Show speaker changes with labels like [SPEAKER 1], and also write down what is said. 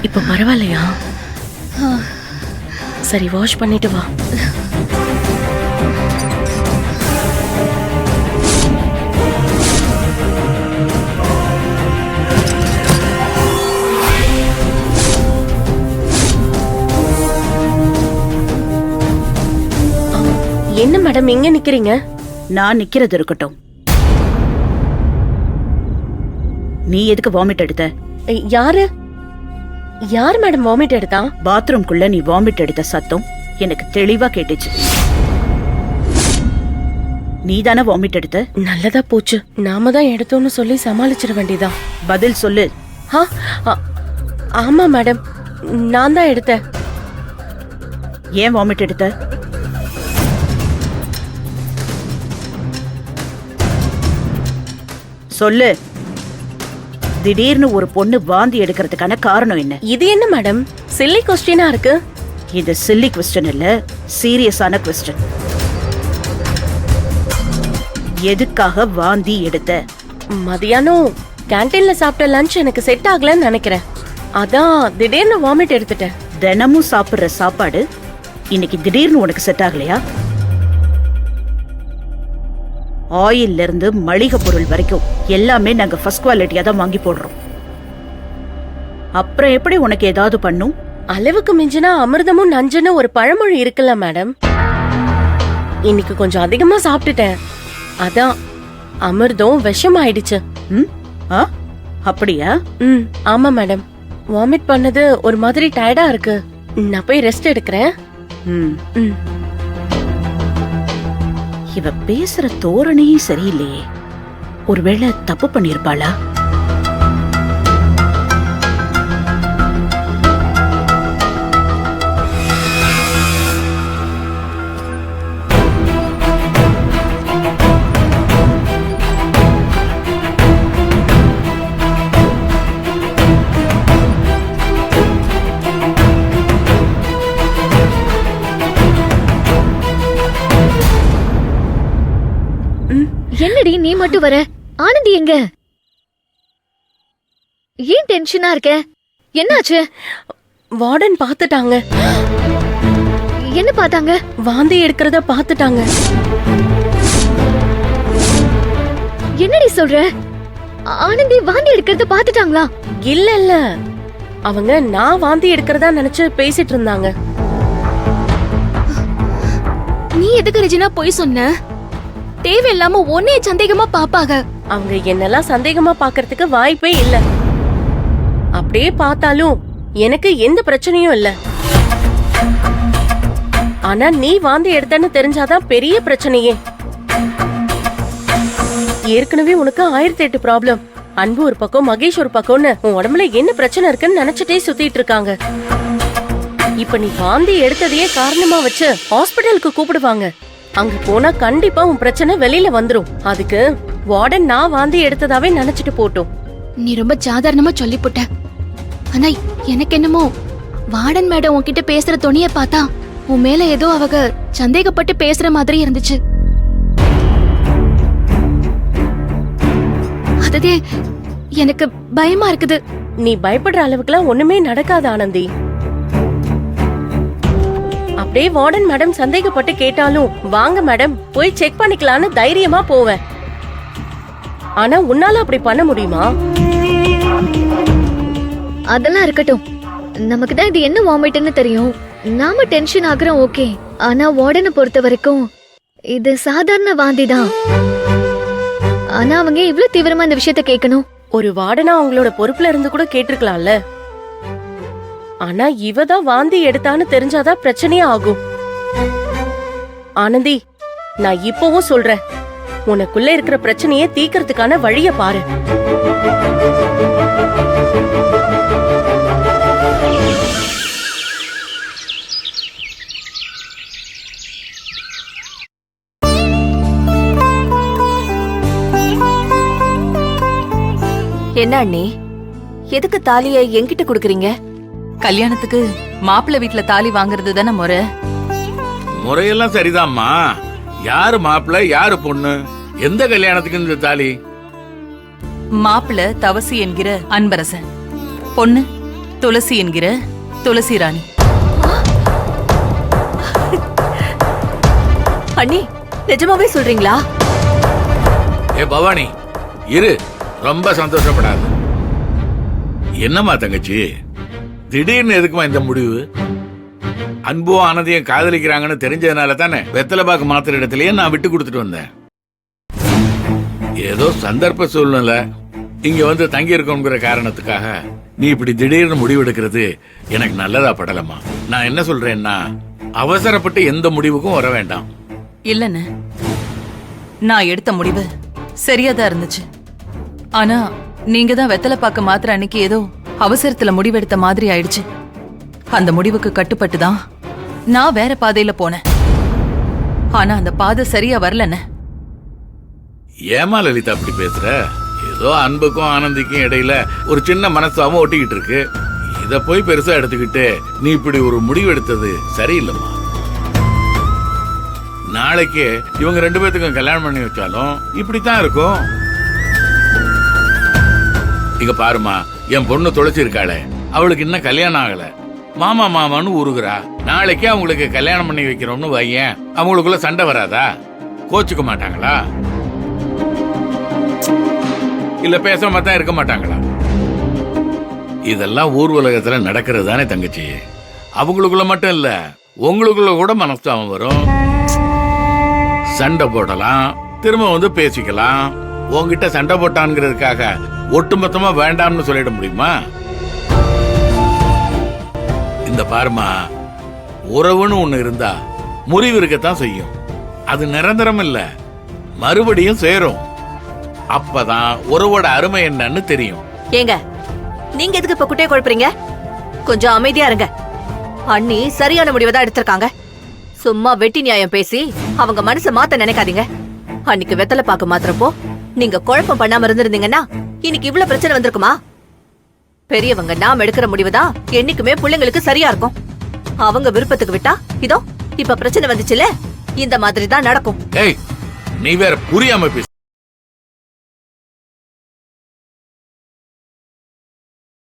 [SPEAKER 1] இப்ப பரவாயில்லையா? சரி, வாஷ் பண்ணிட்டு வா. என்ன மேடம் இங்க நிக்கிறீங்க?
[SPEAKER 2] நான் நிக்கிறது இருக்கட்டும், நீ எதுக்கு வாமிட் எடுத்த?
[SPEAKER 1] யாரு யார் மேடம் வாமிட் எடுத்தா?
[SPEAKER 2] பாத்ரூம்குள்ள நீ வாமிட் எடுத்த சத்தம் எனக்கு தெளிவா கேட்டுச்சு. நீ தானே வாமிட் எடுத்த?
[SPEAKER 1] நல்லதா போச்சு, நாம தான் எடுத்தோம்னு சொல்லி சமாளிச்சிட வேண்டியதா.
[SPEAKER 2] பதில் சொல்லு.
[SPEAKER 1] ஆமா மேடம், நான் தான் எடுத்தேன்.
[SPEAKER 2] ஏன் வாமிட் எடுத்த? சொல்லு. திடீர்னு ஒரு பொண்ணு வாந்தி எடுக்கிறதுக்கான காரணம் என்ன?
[SPEAKER 1] இது என்ன மேடம் சில்லி கொஸ்டினா இருக்கு?
[SPEAKER 2] இது சில்லி கொஸ்டின் இல்ல, சீரியஸான கொஸ்டின். எதுக்காக வாந்தி எடுத்த?
[SPEAKER 1] மதியானம் கேண்டீன்ல சாப்பிட்ட லஞ்ச் எனக்கு செட் ஆகலன்னு நினைக்கிறேன், அதான் திடீர்னு வாமிட் எடுத்துட்டேன்.
[SPEAKER 2] தினமும் சாப்பிடுற சாப்பாடு இன்னைக்கு திடீர்னு உனக்கு செட் ஆகலையா? ஆயில்ல இருந்து மளிகை பொருள் வரைக்கும் எல்லாமே நாங்க ஃபர்ஸ்ட் குவாலிட்டியா தான் வாங்கி போடுறோம். அப்புறம் எப்படி உனக்கு ஏதாவது பண்ணும்?
[SPEAKER 1] அளவுக்கு மிஞ்சினா அமிர்தமும் நஞ்சுன்னு ஒரு பழமொழி இருக்குல்ல மேடம். இன்னைக்கு கொஞ்சம் அதிகமா சாப்பிட்டுட்டேன், அதான் அமிர்தம் விஷம் ஆயிடுச்சு.
[SPEAKER 2] அப்படியா?
[SPEAKER 1] ஆமா மேடம், வாமிட் பண்ணது ஒரு மாதிரி டயர்டா இருக்கு, நான் போய் ரெஸ்ட் எடுக்கிறேன்.
[SPEAKER 2] இவ பேசுற தோரணையே சரியில்லையே, ஒருவேளை தப்பு பண்ணிருப்பாளா?
[SPEAKER 3] என்னடி நீ மட்டும் வர? ஆனந்தி எங்க? ஏன் டென்ஷனா இருக்க? என்னாச்சு?
[SPEAKER 1] வார்டன் பாத்துட்டாங்க.
[SPEAKER 3] என்ன பார்த்தாங்க?
[SPEAKER 1] வாந்தி எடுக்கிறத பாத்துட்டாங்க.
[SPEAKER 3] என்னடி சொல்ற? ஆனந்தி வாந்தி எடுக்கிறத பாத்துட்டாங்களா?
[SPEAKER 1] இல்ல இல்ல, அவங்க நான் வாந்தி எடுக்கிறதா நினைச்சு பேசிட்டு இருந்தாங்க.
[SPEAKER 3] நீ எதுக்கு ரெஜினா போய் சொன்ன? தேவையில்லாம ஒன்னே சந்தேகமா பாப்பாங்க.
[SPEAKER 1] அவங்க என்னெல்லாம் சந்தேகமா பாக்குறதுக்கு வாய்ப்பே இல்ல. அப்படியே பார்த்தாலும் எனக்கு எந்த பிரச்சனையும் இல்ல. ஆனா நீ வாந்தி எடுத்தன்னு தெரிஞ்சாதான் பெரிய பிரச்சனையே. ஏற்கனவே உனக்கு 1008 ப்ராப்ளம். அன்பு ஒரு பக்கம், மகேஷ் ஒரு பக்கம்னு உன் உடம்புல என்ன பிரச்சனை இருக்குன்னு நினைச்சிட்டே சுத்திட்டு இருக்காங்க. இப்ப நீ வாந்தி எடுத்ததையே காரணமா வச்சு ஹாஸ்பிடலுக்கு கூப்பிடுவாங்க. அங்க போனா கண்டிப்பா உன் பிரச்சனை வெளியில வந்துரும். அதுக்கு வார்டன் நான் வாந்தி எடுத்ததாவே நினைச்சிட்டு போட்டோம்.
[SPEAKER 3] நீ ரொம்ப சாதாரணமா சொல்லி போட்ட. ஆனா எனக்கு என்னமோ வார்டன் மேடம் உன்கிட்ட பேசுற துணிய பார்த்தா உன் மேல ஏதோ அவங்க சந்தேகப்பட்டு பேசுற மாதிரி இருந்துச்சு. அதே எனக்கு பயமா இருக்குது.
[SPEAKER 1] நீ பயப்படுற அளவுக்குலாம் ஒண்ணுமே நடக்காது ஆனந்தி. அப்படியே வார்டன் மேடம் சந்தேகப்பட்டு கேட்டாலும் வாங்க மேடம் போய் செக் பண்ணிக்கலான்னு தைரியமா போவேன். ஆனா உன்னால அப்படி பண்ண முடியுமா?
[SPEAKER 3] அதெல்லாம் இருக்கட்டும், நமக்கு தான் இது என்ன வாமிட்னு தெரியும். நாம டென்ஷன் ஆகுறோம், ஓகே. ஆனா வார்டனை பொறுத்த வரைக்கும் இது சாதாரண வாந்தி தான். ஆனா அவங்க இவ்ளோ தீவிரமா இந்த விஷயத்த கேட்கணும்.
[SPEAKER 1] ஒரு வார்டனா அவங்களோட பொறுப்புல இருந்து கூட கேட்டிருக்கலாம்ல. ஆனா இவதான் வாந்தி எடுத்தான்னு தெரிஞ்சாதான் பிரச்சனையே ஆகும். ஆனந்தி, நான் இப்பவும் சொல்றேன், உனக்குள்ள இருக்கிற பிரச்சனையை தீக்கிறதுக்கான வழிய பாரு.
[SPEAKER 4] என்ன அண்ணி, எதுக்கு தாலியை என்கிட்ட குடுக்குறீங்க?
[SPEAKER 5] கல்யாணத்துக்கு மாப்பிள்ளை வீட்ல தாலி வாங்குறது தானே முறை.
[SPEAKER 6] முறையெல்லாம் சரிதாம்மா. யாரு மாப்பிள்ளை யாரு பொண்ணு, எந்த கல்யாணத்துக்கு இந்த தாலி?
[SPEAKER 5] மாப்பிள்ளை தவசி என்கிற அன்பரசன், பொண்ணு துளசி என்கிற துளசி ராணி.
[SPEAKER 4] அண்ணி, நிஜமாவே சொல்றீங்களா?
[SPEAKER 6] ஏ பவானி, இரு, ரொம்ப சந்தோஷப்படாது. என்னம்மா தங்கச்சி, திடீர்னு எதுக்குமா இந்த முடிவு? அன்பும் ஆனந்தையும் காதலிக்கிறாங்கன்னு தெரிஞ்சதுனால தானே வெத்தலை பாக்கு மாத்திர இடத்துலயே நான் விட்டு கொடுத்துட்டு வந்தேன். ஏதோ சந்தர்ப்ப சூழ்நிலை இங்க வந்து தங்கி இருக்கோங்கிற காரணத்துக்காக நீ இப்படி திடீர்னு முடிவெடுக்கிறது எனக்கு நல்லதா படலமா. நான் என்ன சொல்றேன்னா, அவசரப்பட்டு எந்த முடிவுக்கும் வர வேண்டாம்.
[SPEAKER 5] இல்லன்னு, நான் எடுத்த முடிவு சரியாதான் இருந்துச்சு. ஆனா நீங்க தான் வெத்தலை பாக்க மாத்திர அன்னைக்கு ஏதோ அவசரத்துல முடிவெடுத்த மாதிரி ஆயிடுச்சு. அந்த முடிவுக்கு கட்டுப்பட்டுதான் நான் வேற பாதையில போனேன். ஆனா அந்த பாதை சரியா வரலன்னு.
[SPEAKER 6] ஏமா லலிதா அப்படி பேசுற? ஏதோ அன்புக்கும் ஆனந்திக்கும் இடையில ஒரு சின்ன மனசாவும் ஒட்டிக்கிட்டு இருக்கு. இத போய் பெருசா எடுத்துக்கிட்டு நீ இப்படி ஒரு முடிவு எடுத்தது சரியில்லைம்மா. நாளைக்கு இவங்க 2 பேத்துக்கும் கல்யாணம் பண்ணி வச்சாலும் இப்படித்தான் இருக்கும். இங்க பாருமா, என் பொண்ணு துளசி இருக்காளே, அவளுக்கு இன்னும் கல்யாணம் ஆகல. மாமா மாமான்னு உருகுறா. நாளைக்கே அவங்களுக்கு கல்யாணம் பண்ணி வைக்கிறோம்னு வையேன், அவங்களுக்குள்ள சண்டை வராதா? கோச்சுக்க மாட்டாங்களா? இல்ல பேசாம தான் இருக்க மாட்டாங்களா? இதெல்லாம் ஊர் உலகத்துல நடக்கிறது தானே தங்கச்சி. அவங்களுக்குள்ள மட்டும் இல்ல, உங்களுக்குள்ள கூட மனஸ்தாபம் வரும். சண்டை போடலாம், திரும்ப வந்து பேசிக்கலாம். உங்ககிட்ட சண்டை போட்டான்ங்கிறதுக்காக ஒட்டுமொத்தமா வேண்டாம்னு சொல்லிட முடியுமா? இந்த பாருமா, உறவுன்னு ஒண்ணு இருந்தா முறிவு இருக்கத்தான் செய்யும். அது நிரந்தரம் இல்ல, மறுபடியும் சேரும். அப்பதான் உறவோட அருமை என்னன்னு தெரியும்.
[SPEAKER 4] ஏங்க, நீங்க எதுக்கு இப்ப குட்டையை குழப்பறீங்க? கொஞ்சம் அமைதியா இருங்க. அண்ணி சரியான முடிவுதான் எடுத்திருக்காங்க. சும்மா வெட்டி நியாயம் பேசி அவங்க மனசை மாத்த நினைக்காதீங்க. அன்னைக்கு வெத்தலை பாக்க மாத்திரப்போ நீங்க குழப்பம் பண்ணாம இருந்திருந்தீங்கன்னா இன்னைக்கு இவ்வளவு பிரச்சனை வந்திருக்குமா? பெரியவங்க நாம் எடுக்கிற முடிவுதான் என்னைக்குமே பிள்ளைங்களுக்கு சரியா இருக்கும். அவங்க விருப்பத்துக்கு விட்டா இதோ இப்ப பிரச்சனை வந்துச்சுல, இந்த மாதிரி தான் நடக்கும்.
[SPEAKER 6] ஏய், நீ வேற புரியாம பேசு.